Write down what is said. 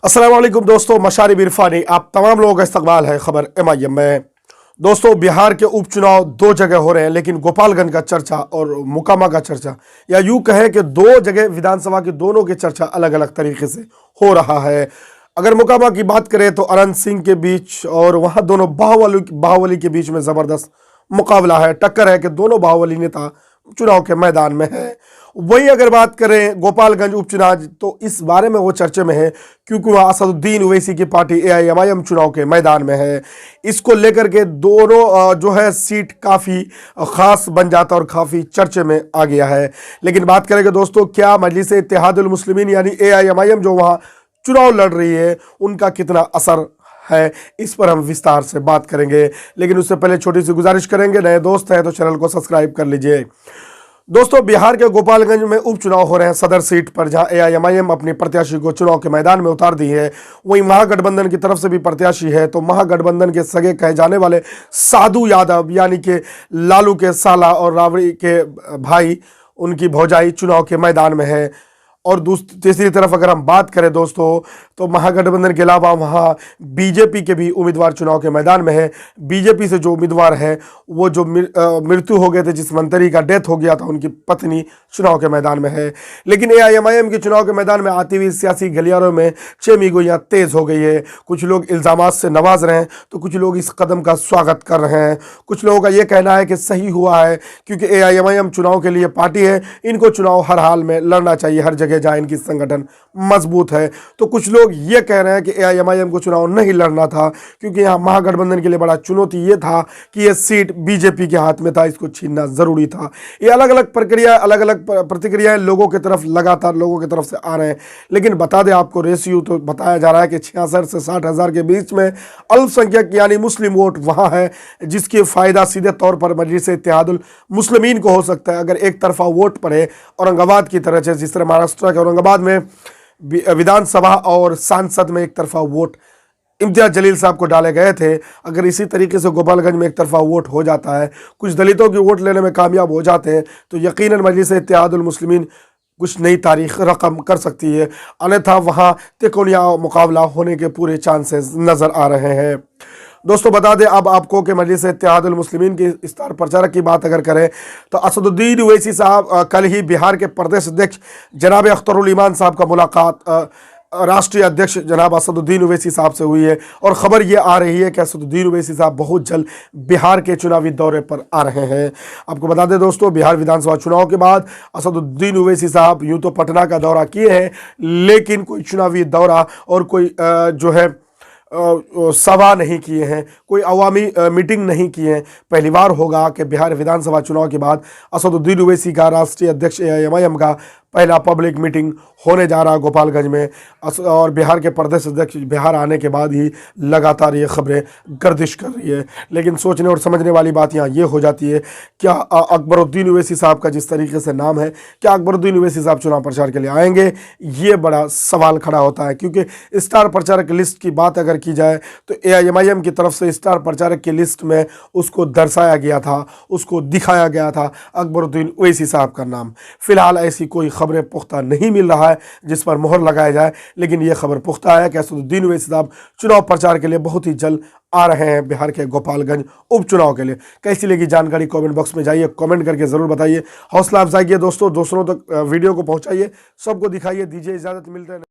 अस्सलाम वालेकुम दोस्तों, मशारिब इरफानी आप तमाम लोगों का इस्तकबाल है खबर MIM में। दोस्तों, बिहार के उपचुनाव दो जगह हो रहे हैं, लेकिन गोपालगंज का चर्चा और मोकामा का चर्चा, या यूं कहें कि दो जगह विधानसभा की दोनों की चर्चा अलग अलग तरीके से हो रहा है। अगर मोकामा की बात करें तो अनंत सिंह के बीच और वहां दोनों बाहुबली के बीच में ज़बरदस्त मुकाबला है, टक्कर है कि दोनों बाहुबली नेता चुनाव के मैदान में है। वहीं अगर बात करें गोपालगंज उपचुनाव, तो इस बारे में वो चर्चे में है क्योंकि वहाँ असदुद्दीन ओवैसी की पार्टी AIMIM चुनाव के मैदान में है। इसको लेकर के दोनों जो है सीट काफ़ी ख़ास बन जाता और काफ़ी चर्चे में आ गया है। लेकिन बात करेंगे दोस्तों, क्या मजलिस इत्तेहादुल मुस्लिमीन यानी AIMIM जो वहाँ चुनाव लड़ रही है उनका कितना असर है, इस पर हम विस्तार से बात करेंगे। लेकिन उससे पहले छोटी सी गुजारिश करेंगे, नए दोस्त हैं तो चैनल को सब्सक्राइब कर लीजिए। दोस्तों, बिहार के गोपालगंज में उपचुनाव हो रहे हैं सदर सीट पर, जहां AIMIM अपने प्रत्याशी को चुनाव के मैदान में उतार दी है। वहीं महागठबंधन की तरफ से भी प्रत्याशी है, तो महागठबंधन के सगे कहे जाने वाले साधु यादव यानी कि लालू के साला और राबड़ी के भाई, उनकी भौजाई चुनाव के मैदान में है। और तीसरी तरफ अगर हम बात करें दोस्तों, तो महागठबंधन के अलावा वहाँ बीजेपी के भी उम्मीदवार चुनाव के मैदान में है। बीजेपी से जो उम्मीदवार है वो जो मृत्यु हो गए थे, जिस मंत्री का डेथ हो गया था, उनकी पत्नी चुनाव के मैदान में है। लेकिन AIMIM के चुनाव के मैदान में आती हुई सियासी गलियारों में चेमीगोइयाँ तेज़ हो गई है। कुछ लोग इल्ज़ामात से नवाज रहे हैं तो कुछ लोग इस कदम का स्वागत कर रहे हैं। कुछ लोगों का ये कहना है कि सही हुआ है क्योंकि AIMIM चुनाव के लिए पार्टी है, इनको चुनाव हर हाल में लड़ना चाहिए, हर जगह जहां इनकी संगठन मजबूत है। तो कुछ लोग ये कह रहे हैं कि AIMIM को चुनाव नहीं लड़ना था क्योंकि यहाँ महागठबंधन के लिए बड़ा चुनौती ये था कि ये सीट बीजेपी के हाथ में था, इसको छीनना जरूरी था। ये अलग अलग प्रक्रिया, अलग अलग प्रतिक्रियाएं लोगों की तरफ, लगातार लोगों की तरफ से आ रहे हैं। लेकिन बता दें आपको, रेशियो तो बताया जा रहा है कि 66 से 60 हज़ार के बीच में अल्पसंख्यक यानी मुस्लिम वोट वहाँ है, जिसकी फ़ायदा सीधे तौर पर मजलिस इत्तेहादुल मुस्लिमीन को हो सकता है अगर एक तरफा वोट पड़े औरंगाबाद की तरह से। जिस तरह महाराष्ट्र के औरंगाबाद में विधानसभा और सांसद में एक तरफा वोट इम्तियाज जलील साहब को डाले गए थे, अगर इसी तरीके से गोपालगंज में एक तरफा वोट हो जाता है, कुछ दलितों की वोट लेने में कामयाब हो जाते हैं, तो यकीनन मजलिस इत्तेहादुल मुस्लिमीन कुछ नई तारीख रकम कर सकती है। अन्यथा वहाँ तिकोनिया मुकाबला होने के पूरे चांसेस नज़र आ रहे हैं। दोस्तों, बता दें अब आपको कि मजलिस इत्तेहादुल मुस्लिमीन के स्टार प्रचारक की बात अगर करें तो असदुद्दीन ओवैसी साहब कल ही बिहार के प्रदेश अध्यक्ष जनाब अख्तरुल ईमान साहब का मुलाकात राष्ट्रीय अध्यक्ष जनाब असदुद्दीन ओवैसी साहब से हुई है। और ख़बर ये आ रही है कि असदुद्दीन ओवैसी साहब बहुत जल्द बिहार के चुनावी दौरे पर आ रहे हैं। आपको बता दें दोस्तों, बिहार विधानसभा चुनाव के बाद असदुद्दीन ओवैसी साहब यूँ तो पटना का दौरा किए हैं, लेकिन कोई चुनावी दौरा और कोई जो है सभा नहीं किए हैं, कोई अवामी मीटिंग नहीं किए हैं। पहली बार होगा कि बिहार विधानसभा चुनाव के बाद असदुद्दीन ओवैसी का राष्ट्रीय अध्यक्ष AIMIM का पहला पब्लिक मीटिंग होने जा रहा है गोपालगंज में। और बिहार के प्रदेश अध्यक्ष बिहार आने के बाद ही लगातार ये खबरें गर्दिश कर रही है। लेकिन सोचने और समझने वाली बात यहाँ ये हो जाती है, क्या अकबरुद्दीन ओवैसी साहब का जिस तरीके से नाम है, क्या अकबरुद्दीन ओवैसी साहब चुनाव प्रचार के लिए आएंगे? ये बड़ा सवाल खड़ा होता है, क्योंकि स्टार प्रचारक लिस्ट की बात अगर की जाए तो AIMIM की तरफ से स्टार प्रचारक की लिस्ट में उसको दर्शाया गया था, उसको दिखाया गया था अकबरुद्दीन ओवैसी साहब का नाम। फिलहाल ऐसी कोई खबरें पुख्ता नहीं मिल रहा है जिस पर मोहर लगाया जाए, लेकिन यह खबर पुख्ता है कि असदुद्दीन ओवैसी साहब चुनाव प्रचार के लिए बहुत ही जल्द आ रहे हैं बिहार के गोपालगंज उपचुनाव के लिए। कैसी लगी जानकारी कमेंट बॉक्स में जाइए, कमेंट करके ज़रूर बताइए। हौसला अफजाई दोस्तों, दूसरों तक वीडियो को पहुंचाइए, सबको दिखाइए। दीजिए इजाज़त, मिलते हैं।